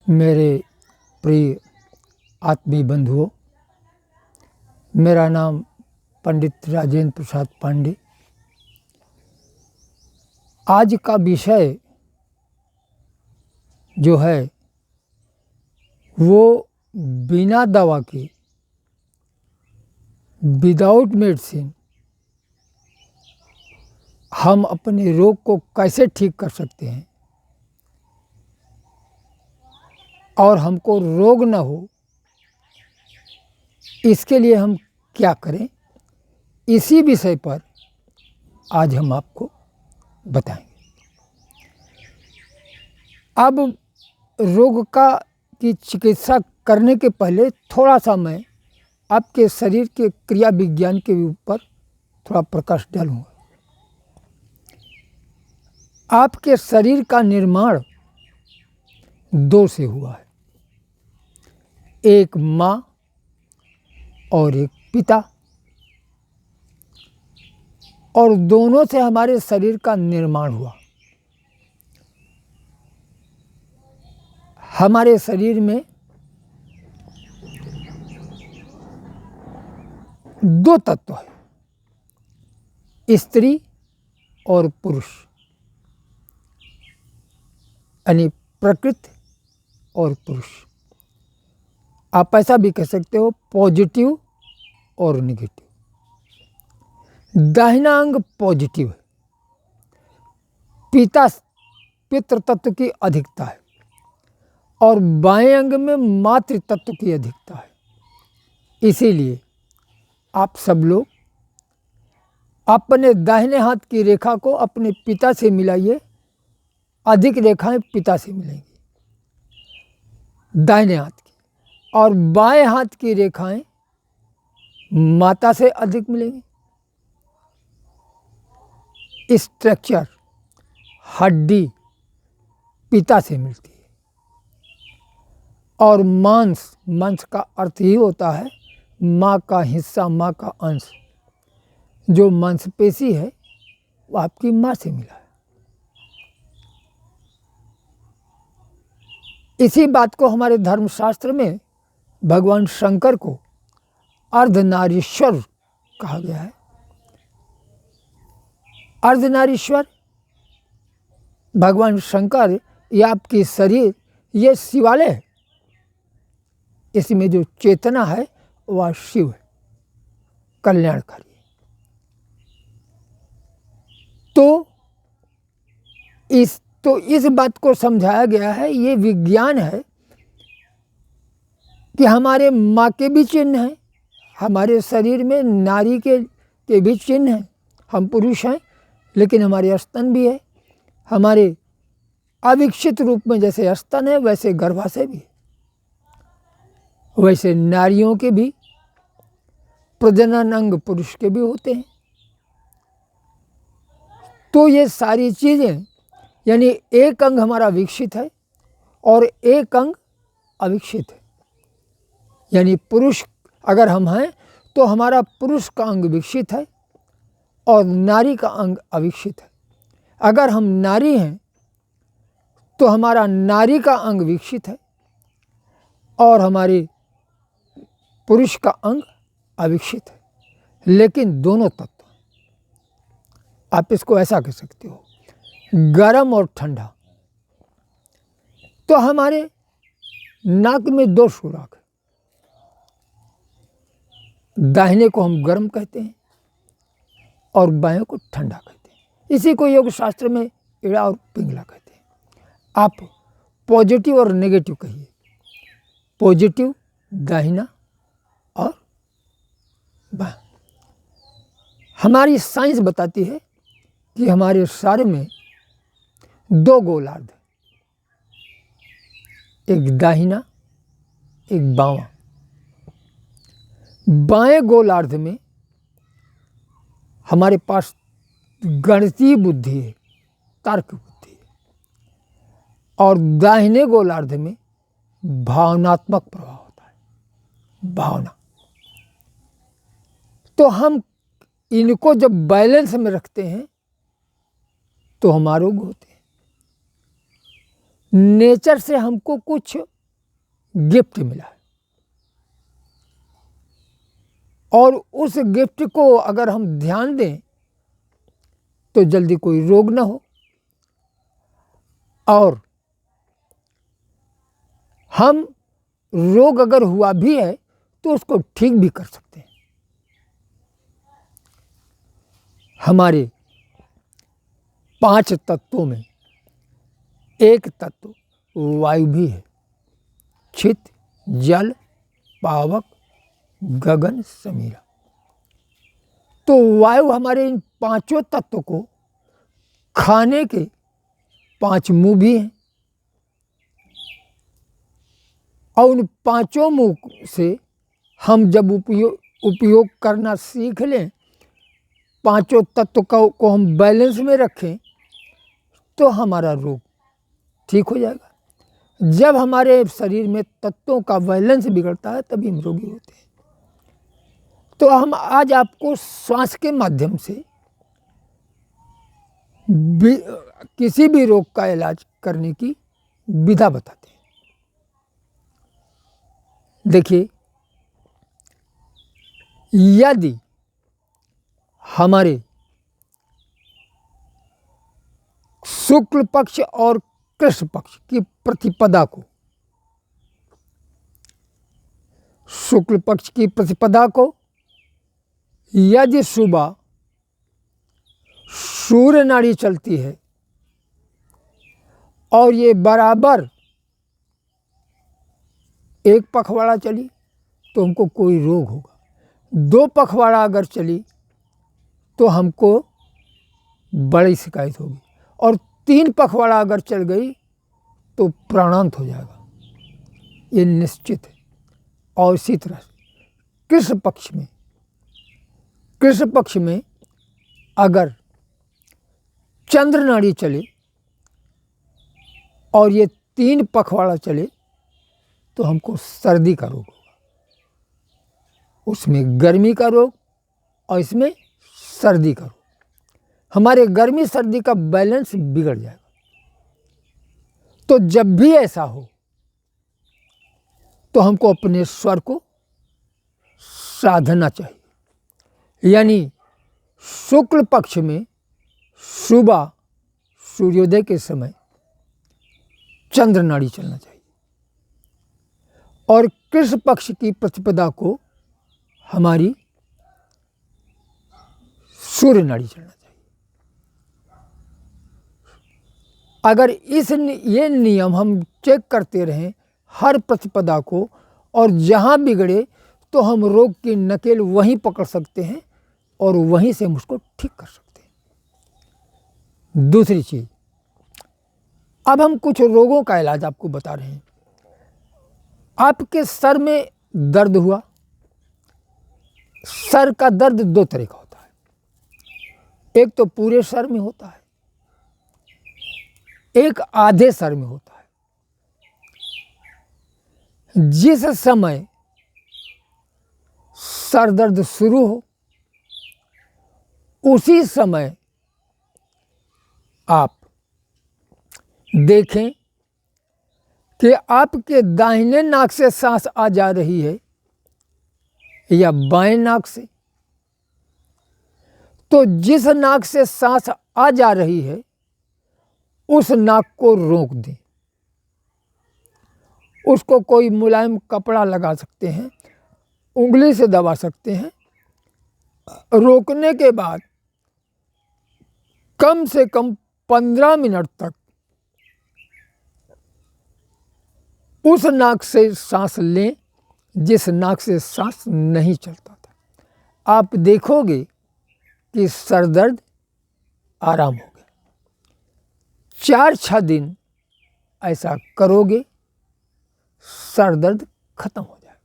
मेरे प्रिय आत्मीय बंधुओं, मेरा नाम पंडित राजेंद्र प्रसाद पांडे। आज का विषय जो है वो बिना दवा के, विदाउट मेडिसिन हम अपने रोग को कैसे ठीक कर सकते हैं और हमको रोग न हो, इसके लिए हम क्या करें, इसी विषय पर आज हम आपको बताएंगे। अब रोग की चिकित्सा करने के पहले थोड़ा सा मैं आपके शरीर के क्रिया विज्ञान के ऊपर थोड़ा प्रकाश डालूंगा। आपके शरीर का निर्माण दो से हुआ है, एक माँ और एक पिता, और दोनों से हमारे शरीर का निर्माण हुआ। हमारे शरीर में दो तत्व है, स्त्री और पुरुष, यानी प्रकृति और पुरुष। आप ऐसा भी कह सकते हो पॉजिटिव और नेगेटिव। दाहिना अंग पॉजिटिव है, पितृ तत्व की अधिकता है, और बाएं अंग में मातृ तत्व की अधिकता है। इसीलिए आप सब लोग अपने दाहिने हाथ की रेखा को अपने पिता से मिलाइए, अधिक रेखाएं पिता से मिलेंगी दाहिने हाथ की, और बाएं हाथ की रेखाएं माता से अधिक मिलेंगी। स्ट्रक्चर, हड्डी पिता से मिलती है, और मांस का अर्थ ही होता है माँ का हिस्सा, माँ का अंश। जो मांसपेशी है वो आपकी माँ से मिला है। इसी बात को हमारे धर्मशास्त्र में भगवान शंकर को अर्धनारीश्वर कहा गया है। अर्धनारीश्वर भगवान शंकर, ये आपकी शरीर, ये शिवालय है। इसमें जो चेतना है वह शिव है, कल्याणकारी। तो इस बात को समझाया गया है, ये विज्ञान है कि हमारे माँ के भी चिन्ह हैं, हमारे शरीर में नारी के भी चिन्ह हैं। हम पुरुष हैं लेकिन हमारे स्तन भी है, हमारे अविकसित रूप में जैसे स्तन है वैसे गर्भाशय भी है, वैसे नारियों के भी प्रजनन अंग पुरुष के भी होते हैं। तो ये सारी चीज़ें, यानी एक अंग हमारा विकसित है और एक अंग अविकसित है। यानी पुरुष अगर हम हैं तो हमारा पुरुष का अंग विकसित है और नारी का अंग अविकसित है। अगर हम नारी हैं तो हमारा नारी का अंग विकसित है और हमारे पुरुष का अंग अविकसित है, लेकिन दोनों तत्व। आप इसको ऐसा कह सकते हो, गर्म और ठंडा। तो हमारे नाक में दो सुराख है, दाहिने को हम गर्म कहते हैं और बाएं को ठंडा कहते हैं। इसी को योग शास्त्र में एड़ा और पिंगला कहते हैं। आप पॉजिटिव और नेगेटिव कहिए। पॉजिटिव दाहिना और बाएं। हमारी साइंस बताती है कि हमारे शरीर में दो गोलार्ध, एक दाहिना एक बावां। बाएं गोलार्ध में हमारे पास गणितीय बुद्धि है, तर्क बुद्धि है, और दाहिने गोलार्ध में भावनात्मक प्रभाव होता है, भावना। तो हम इनको जब बैलेंस में रखते हैं तो हम आरोग्य होते हैं। नेचर से हमको कुछ गिफ्ट मिला है, और उस गिफ्ट को अगर हम ध्यान दें तो जल्दी कोई रोग ना हो, और हम रोग अगर हुआ भी है तो उसको ठीक भी कर सकते हैं। हमारे 5 तत्वों में एक तत्व वायु भी है। छित, जल, पावक, गगन, समीरा। तो वायु हमारे इन 5 तत्वों को खाने के 5 मुंह भी हैं, और उन 5 मुंह से हम जब उपयोग करना सीख लें, 5 तत्व को हम बैलेंस में रखें, तो हमारा रोग ठीक हो जाएगा। जब हमारे शरीर में तत्वों का बैलेंस बिगड़ता है तभी हम रोगी होते हैं। तो हम आज आपको श्वास के माध्यम से किसी भी रोग का इलाज करने की विधा बताते हैं। देखिए, यदि हमारे शुक्ल पक्ष और कृष्ण पक्ष की प्रतिपदा को, शुक्ल पक्ष की प्रतिपदा को यदि सुबह सूर्य नाड़ी चलती है और ये बराबर एक पखवाड़ा चली तो हमको कोई रोग होगा, 2 पखवाड़ा अगर चली तो हमको बड़ी शिकायत होगी, और 3 पखवाड़ा अगर चल गई तो प्राणांत हो जाएगा, ये निश्चित है। और इसी तरह से कृष्ण पक्ष में अगर चंद्र नाड़ी चले और ये 3 पखवाड़ा चले तो हमको सर्दी का रोग होगा, उसमें गर्मी का रोग और इसमें सर्दी का रोग। हमारे गर्मी सर्दी का बैलेंस बिगड़ जाएगा। तो जब भी ऐसा हो तो हमको अपने स्वर को साधना चाहिए, यानी शुक्ल पक्ष में सुबह सूर्योदय के समय चंद्र नाड़ी चलना चाहिए, और कृष्ण पक्ष की प्रतिपदा को हमारी सूर्य नाड़ी चलना चाहिए। अगर ये नियम हम चेक करते रहें हर प्रतिपदा को, और जहाँ बिगड़े तो हम रोग की नकेल वहीं पकड़ सकते हैं और वहीं से हम उसको ठीक कर सकते हैं। दूसरी चीज़, अब हम कुछ रोगों का इलाज आपको बता रहे हैं। आपके सर में दर्द हुआ, सर का दर्द 2 तरह का होता है, एक तो पूरे सर में होता है, एक आधे सर में होता है। जिस समय सर दर्द शुरू हो उसी समय आप देखें कि आपके दाहिने नाक से सांस आ जा रही है या बाएं नाक से। तो जिस नाक से सांस आ जा रही है उस नाक को रोक दें, उसको कोई मुलायम कपड़ा लगा सकते हैं, उंगली से दबा सकते हैं। रोकने के बाद कम से कम 15 मिनट तक उस नाक से सांस लें जिस नाक से सांस नहीं चलता था। आप देखोगे कि सर दर्द आराम हो गया। 4-6 दिन ऐसा करोगे, सर दर्द खत्म हो जाएगा।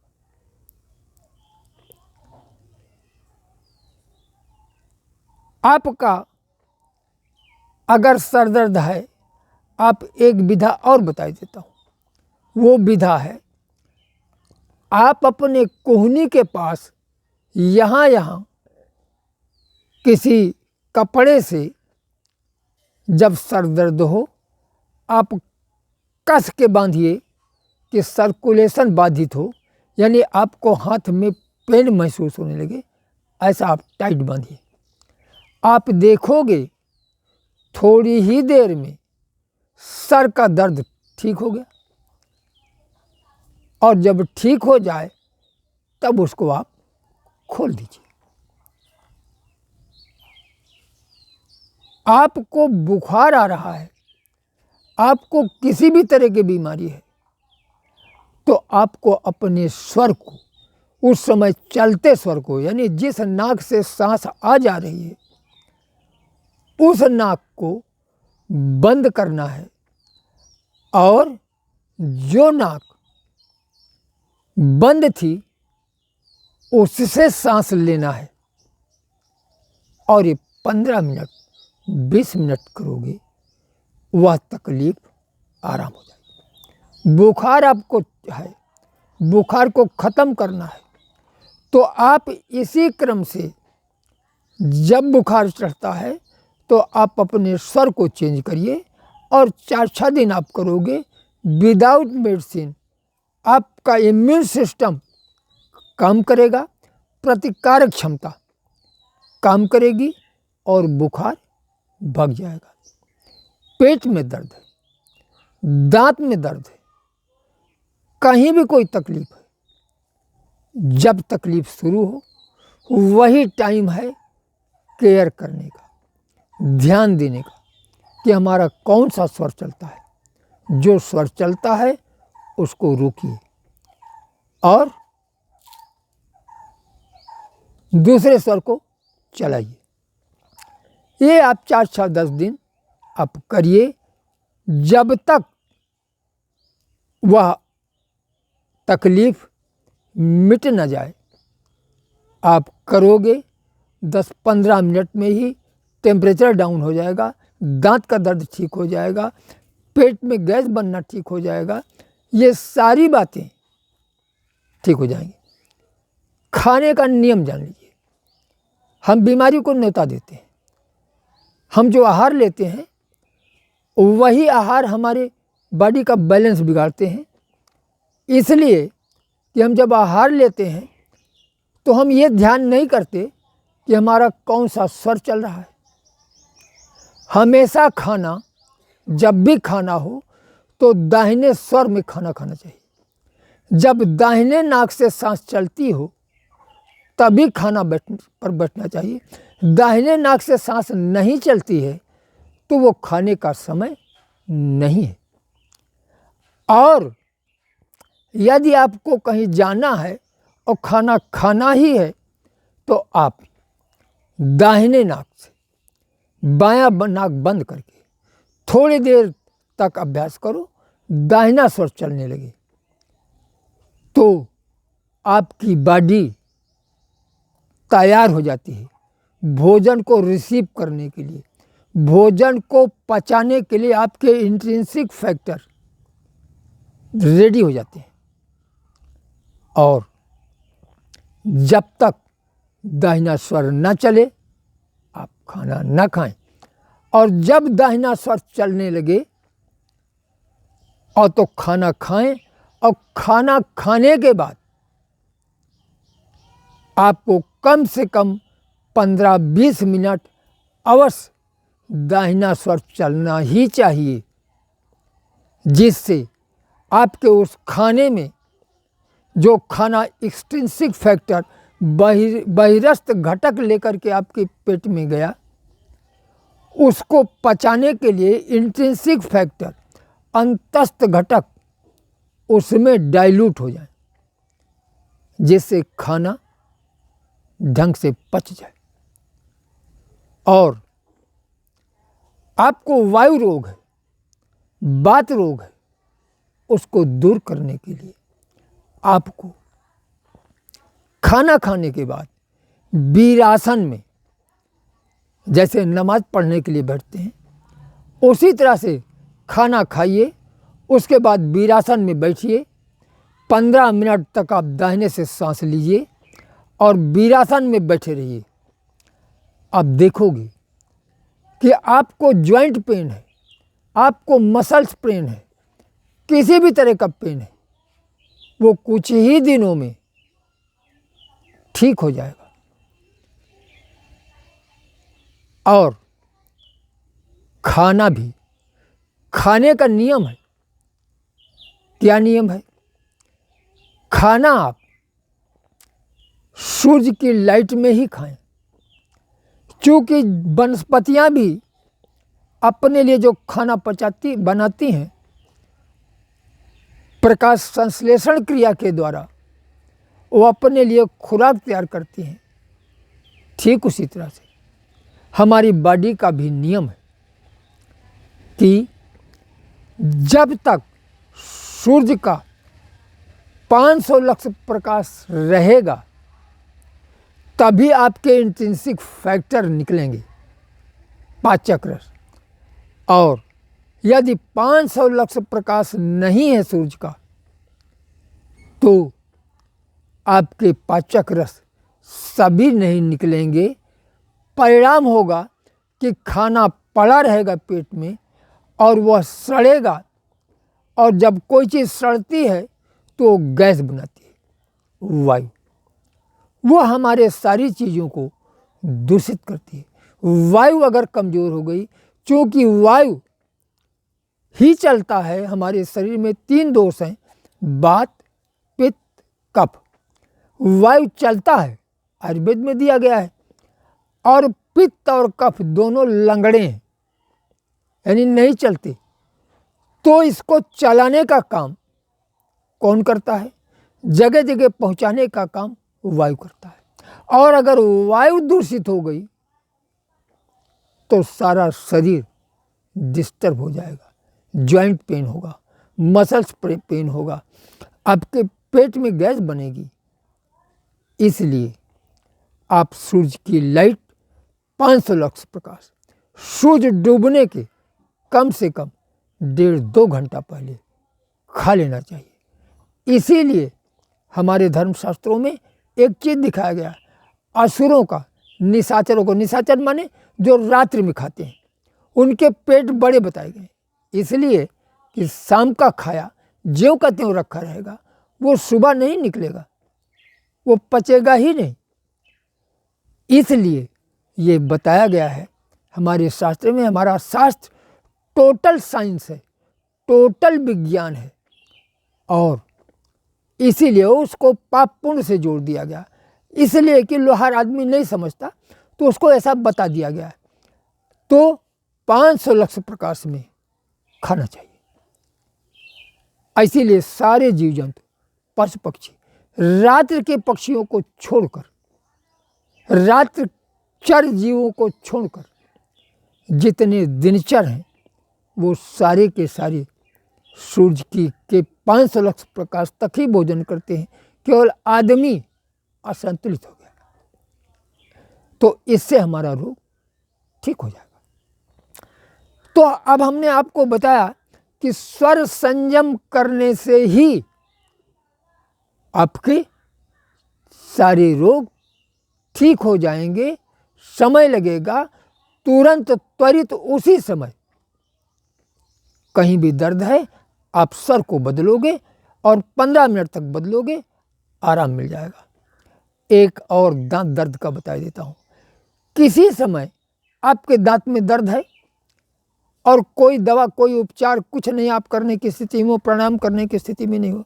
आपका अगर सर दर्द है, आप एक विधा और बता देता हूँ। वो विधा है, आप अपने कोहनी के पास यहाँ किसी कपड़े से जब सर दर्द हो आप कस के बांधिए कि सर्कुलेशन बाधित हो, यानी आपको हाथ में पेन महसूस होने लगे, ऐसा आप टाइट बांधिए। आप देखोगे थोड़ी ही देर में सर का दर्द ठीक हो गया, और जब ठीक हो जाए तब उसको आप खोल दीजिए। आपको बुखार आ रहा है, आपको किसी भी तरह की बीमारी है, तो आपको अपने स्वर को, उस समय चलते स्वर को, यानी जिस नाक से सांस आ जा रही है उस नाक को बंद करना है, और जो नाक बंद थी उससे सांस लेना है। और ये 15 मिनट 20 मिनट करोगे, वह तकलीफ आराम हो जाएगी। बुखार आपको है, बुखार को ख़त्म करना है, तो आप इसी क्रम से, जब बुखार चढ़ता है तो आप अपने स्वर को चेंज करिए, और 4-6 दिन आप करोगे विदाउट मेडिसिन। आपका इम्यून सिस्टम काम करेगा, प्रतिकारक क्षमता काम करेगी, और बुखार भाग जाएगा। पेट में दर्द है, दांत में दर्द है, कहीं भी कोई तकलीफ है, जब तकलीफ शुरू हो वही टाइम है केयर करने का, ध्यान देने का कि हमारा कौन सा स्वर चलता है। जो स्वर चलता है उसको रोकिए और दूसरे स्वर को चलाइए। ये आप 4-10 दिन आप करिए, जब तक वह तकलीफ मिट न जाए। आप करोगे 10-15 मिनट में ही टेम्परेचर डाउन हो जाएगा, दांत का दर्द ठीक हो जाएगा, पेट में गैस बनना ठीक हो जाएगा, ये सारी बातें ठीक हो जाएंगी। खाने का नियम जान लीजिए। हम बीमारी को न्योता देते हैं, हम जो आहार लेते हैं वही आहार हमारे बॉडी का बैलेंस बिगाड़ते हैं। इसलिए कि हम जब आहार लेते हैं तो हम ये ध्यान नहीं करते कि हमारा कौन सा स्वर चल रहा है। हमेशा खाना, जब भी खाना हो तो दाहिने स्वर में खाना खाना चाहिए। जब दाहिने नाक से सांस चलती हो तभी खाना पर बैठना चाहिए। दाहिने नाक से सांस नहीं चलती है तो वो खाने का समय नहीं है। और यदि आपको कहीं जाना है और खाना खाना ही है तो आप दाहिने नाक से बायां नाक बंद करके थोड़ी देर तक अभ्यास करो, दाहिना स्वर चलने लगे तो आपकी बॉडी तैयार हो जाती है भोजन को रिसीव करने के लिए, भोजन को पचाने के लिए। आपके इंट्रिंसिक फैक्टर रेडी हो जाते हैं। और जब तक दाहिना स्वर न चले आप खाना न खाएं, और जब दाहिना स्वर चलने लगे और तो खाना खाएं, और खाना खाने के बाद आपको कम से कम 15-20 मिनट अवश्य दाहिना स्वर चलना ही चाहिए, जिससे आपके उस खाने में जो खाना एक्सट्रिंसिक फैक्टर बहिरस्थ घटक लेकर के आपके पेट में गया, उसको पचाने के लिए इंट्रिंसिक फैक्टर अंतस्थ घटक उसमें डाइल्यूट हो जाए, जिससे खाना ढंग से पच जाए। और आपको वायु रोग है, वात रोग है, उसको दूर करने के लिए आपको खाना खाने के बाद वीरासन में, जैसे नमाज पढ़ने के लिए बैठते हैं उसी तरह से खाना खाइए, उसके बाद वीरासन में बैठिए। 15 मिनट तक आप दाहिने से सांस लीजिए और वीरासन में बैठे रहिए। आप देखोगे कि आपको जॉइंट पेन है, आपको मसल्स पेन है, किसी भी तरह का पेन है, वो कुछ ही दिनों में ठीक हो जाएगा। और खाना भी, खाने का नियम है। क्या नियम है? खाना आप सूर्य की लाइट में ही खाएं, क्योंकि वनस्पतियां भी अपने लिए जो खाना बनाती हैं, प्रकाश संश्लेषण क्रिया के द्वारा वो अपने लिए खुराक तैयार करती हैं। ठीक उसी तरह से हमारी बॉडी का भी नियम है कि जब तक सूर्य का 500 लक्ष प्रकाश रहेगा तभी आपके इंट्रिंसिक फैक्टर निकलेंगे, पाचक रस। और यदि 500 लक्ष प्रकाश नहीं है सूर्य का, तो आपके पाचक रस सभी नहीं निकलेंगे। परिणाम होगा कि खाना पड़ा रहेगा पेट में और वह सड़ेगा, और जब कोई चीज़ सड़ती है तो गैस बनाती है, वायु। वो हमारे सारी चीज़ों को दूषित करती है। वायु अगर कमज़ोर हो गई, क्योंकि वायु ही चलता है। हमारे शरीर में 3 दोष हैं, वात, पित्त, कफ। वायु चलता है, आयुर्वेद में दिया गया है। और पित्त और कफ दोनों लंगड़े हैं, यानी नहीं चलते। तो इसको चलाने का काम कौन करता है? जगह जगह पहुंचाने का काम वायु करता है। और अगर वायु दूषित हो गई तो सारा शरीर डिस्टर्ब हो जाएगा, जॉइंट पेन होगा, मसल्स पेन होगा, आपके पेट में गैस बनेगी। इसलिए आप सूर्य की लाइट 500 लक्ष प्रकाश सूर्य डूबने के कम से कम 1.5-2 घंटा पहले खा लेना चाहिए। इसीलिए हमारे धर्मशास्त्रों में एक चीज़ दिखाया गया, असुरों का, निशाचरों को, निशाचर माने जो रात्रि में खाते हैं, उनके पेट बड़े बताए गए। इसलिए कि शाम का खाया ज्यों का त्यों रखा रहेगा, वो सुबह नहीं निकलेगा, वो पचेगा ही नहीं। इसलिए ये बताया गया है हमारे शास्त्र में। हमारा शास्त्र टोटल साइंस है, टोटल विज्ञान है, और इसीलिए उसको पाप पुण्य से जोड़ दिया गया। इसलिए कि लोहार आदमी नहीं समझता तो उसको ऐसा बता दिया गया है। तो 500 लक्ष प्रकाश में खाना चाहिए। इसीलिए सारे जीव जंतु, पशु पक्षी, रात्रि के पक्षियों को छोड़कर, रात्रि चर जीवों को छोड़कर जितने दिनचर हैं, वो सारे के सारे सूर्य के 500 लक्ष प्रकाश तक ही भोजन करते हैं। केवल आदमी असंतुलित हो गया, तो इससे हमारा रोग ठीक हो जाएगा। तो अब हमने आपको बताया कि स्वर संयम करने से ही आपके सारे रोग ठीक हो जाएंगे। समय लगेगा, तुरंत त्वरित उसी समय। कहीं भी दर्द है, आप सर को बदलोगे और 15 मिनट तक बदलोगे, आराम मिल जाएगा। एक और दांत दर्द का बता देता हूँ। किसी समय आपके दांत में दर्द है और कोई दवा, कोई उपचार, कुछ नहीं आप करने की स्थिति में, प्राणायाम करने की स्थिति में नहीं हो,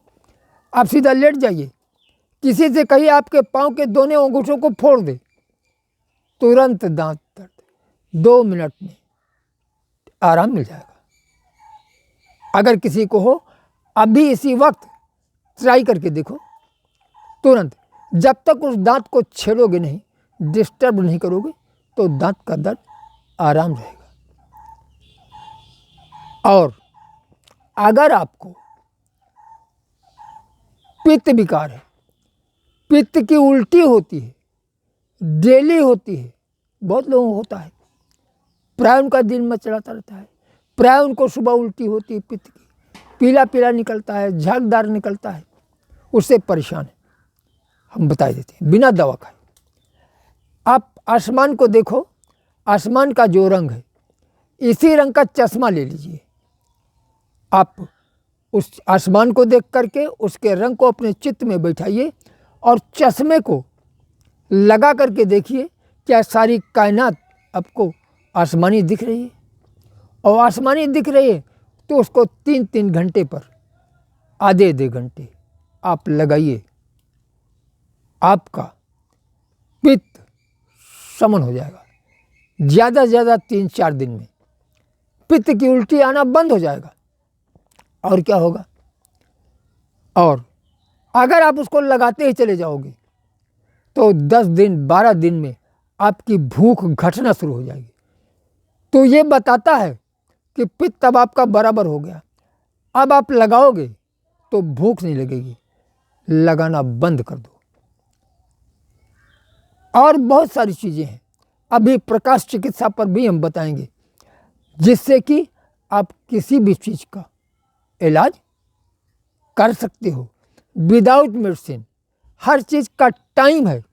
आप सीधा लेट जाइए। किसी से कहिए आपके पाँव के दोनों अंगूठों को फोड़ दे, तुरंत दांत दर्द 2 मिनट में आराम मिल जाएगा। अगर किसी को हो, अभी इसी वक्त ट्राई करके देखो, तुरंत। जब तक उस दांत को छेड़ोगे नहीं, डिस्टर्ब नहीं करोगे, तो दांत का दर्द आराम रहेगा। और अगर आपको पित्त विकार है, पित्त की उल्टी होती है, डेली होती है, बहुत लोगों को होता है, प्राय उनका दिन में चलाता रहता है, प्राय उनको सुबह उल्टी होती है, पित्त की, पीला पीला निकलता है, झागदार निकलता है, उससे परेशान है। हम बता देते हैं बिना दवा खाए। आप आसमान को देखो, आसमान का जो रंग है, इसी रंग का चश्मा ले लीजिए, आप उस आसमान को देख करके उसके रंग को अपने चित्त में बैठाइए और चश्मे को लगा करके देखिए क्या सारी कायनात आपको आसमानी दिख रही है। और आसमानी दिख रही है तो उसको 3-3 घंटे पर आधे घंटे आप लगाइए, आपका पित्त समन हो जाएगा। ज़्यादा से ज़्यादा 3-4 दिन में पित्त की उल्टी आना बंद हो जाएगा। और क्या होगा, और अगर आप उसको लगाते ही चले जाओगे तो 10 दिन 12 दिन में आपकी भूख घटना शुरू हो जाएगी। तो ये बताता है कि पित्त अब आपका बराबर हो गया। अब आप लगाओगे तो भूख नहीं लगेगी, लगाना बंद कर दो। और बहुत सारी चीज़ें हैं, अभी प्रकाश चिकित्सा पर भी हम बताएंगे, जिससे कि आप किसी भी चीज़ का इलाज कर सकते हो विदाउट मेडिसिन। हर चीज़ का टाइम है,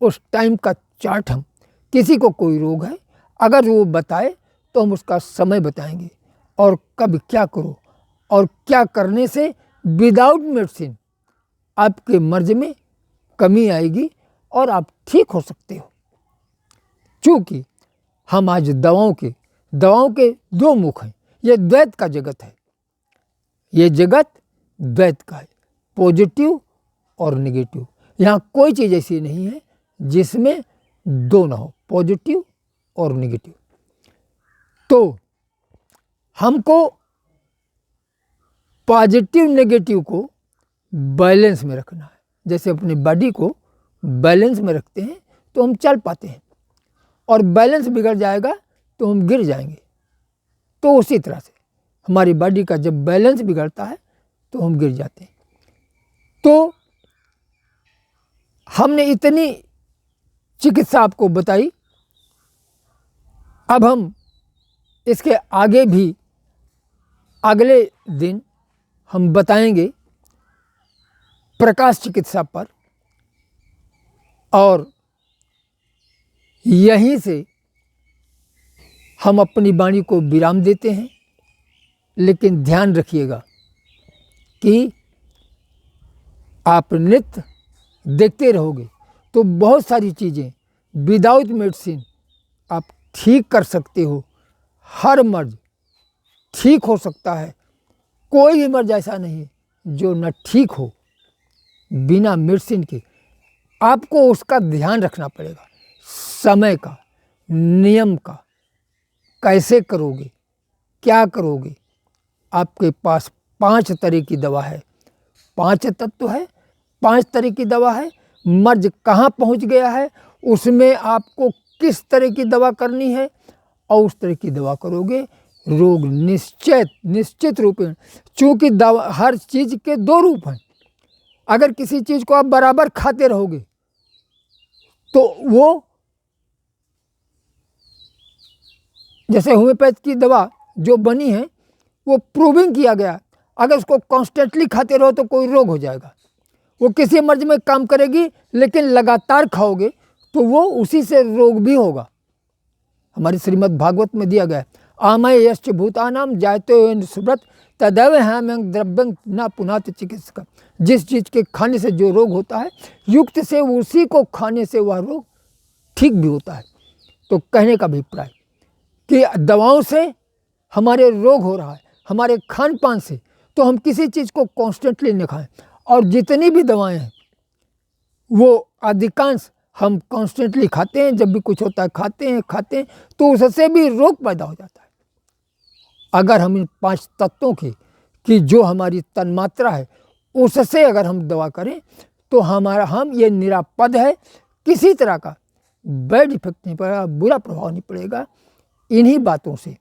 उस टाइम का चार्ट हम, किसी को कोई रोग है अगर वो बताए तो हम उसका समय बताएंगे और कब क्या करो और क्या करने से विदाउट मेडिसिन आपके मर्ज में कमी आएगी और आप ठीक हो सकते हो। चूँकि हम आज दवाओं के 2 मुख हैं, ये द्वैत का जगत है, ये जगत द्वैत का है, पॉजिटिव और नेगेटिव। यहाँ कोई चीज़ ऐसी नहीं है जिसमें 2 ना हो, पॉजिटिव और नेगेटिव। तो हमको पॉजिटिव नेगेटिव को बैलेंस में रखना है। जैसे अपनी बॉडी को बैलेंस में रखते हैं तो हम चल पाते हैं, और बैलेंस बिगड़ जाएगा तो हम गिर जाएंगे। तो उसी तरह से हमारी बॉडी का जब बैलेंस बिगड़ता है तो हम गिर जाते हैं। तो हमने इतनी चिकित्सा आपको बताई, अब हम इसके आगे भी अगले दिन हम बताएंगे प्रकाश चिकित्सा पर, और यहीं से हम अपनी वाणी को विराम देते हैं। लेकिन ध्यान रखिएगा कि आप नित्य देखते रहोगे तो बहुत सारी चीज़ें विदाउट मेडिसिन आप ठीक कर सकते हो। हर मर्ज ठीक हो सकता है, कोई भी मर्ज ऐसा नहीं है जो न ठीक हो बिना मेडिसिन के। आपको उसका ध्यान रखना पड़ेगा, समय का, नियम का, कैसे करोगे, क्या करोगे। आपके पास 5 तरह की दवा है, 5 तत्व है, 5 तरह की दवा है। मर्ज कहाँ पहुँच गया है उसमें आपको किस तरह की दवा करनी है और उस तरह की दवा करोगे, रोग निश्चित रूप में। चूँकि दवा, हर चीज़ के 2 रूप हैं। अगर किसी चीज़ को आप बराबर खाते रहोगे तो वो, जैसे होम्योपैथ की दवा जो बनी है वो प्रूविंग किया गया, अगर उसको कॉन्स्टेंटली खाते रहो तो कोई रोग हो जाएगा। वो किसी मर्ज में काम करेगी, लेकिन लगातार खाओगे तो वो उसी से रोग भी होगा। हमारी श्रीमद् भागवत में दिया गया है, आमय यश्च भूतानाम जायते सुब्रत तदैव हेमं द्रव्यं न पुनाति चिकित्सक। जिस चीज़ के खाने से जो रोग होता है, युक्त से उसी को खाने से वह रोग ठीक भी होता है। तो कहने का अभिप्राय कि दवाओं से हमारे रोग हो रहा है, हमारे खान पान से, तो हम किसी चीज़ को कॉन्स्टेंटली न खाएं। और जितनी भी दवाएं हैं वो अधिकांश हम कॉन्स्टेंटली खाते हैं, जब भी कुछ होता है खाते हैं तो उससे भी रोग पैदा हो जाता है। अगर हम इन 5 तत्वों की जो हमारी तन्मात्रा है उससे अगर हम दवा करें तो हम ये निरापद है, किसी तरह का बैड इफेक्ट नहीं पड़ेगा, बुरा प्रभाव नहीं पड़ेगा। इन्हीं बातों से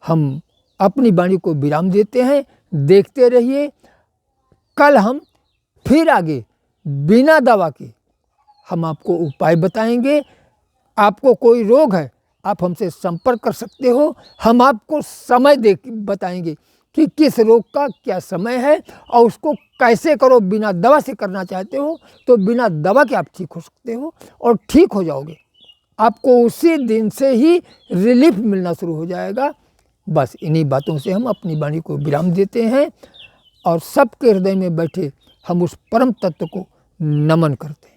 हम अपनी वाणी को विराम देते हैं। देखते रहिए, कल हम फिर आगे बिना दवा के हम आपको उपाय बताएंगे। आपको कोई रोग है, आप हमसे संपर्क कर सकते हो। हम आपको समय दे बताएंगे कि किस रोग का क्या समय है और उसको कैसे करो। बिना दवा से करना चाहते हो तो बिना दवा के आप ठीक हो सकते हो और ठीक हो जाओगे। आपको उसी दिन से ही रिलीफ मिलना शुरू हो जाएगा। बस इन्हीं बातों से हम अपनी वाणी को विराम देते हैं। और सबके हृदय में बैठे हम उस परम तत्व को नमन करते हैं।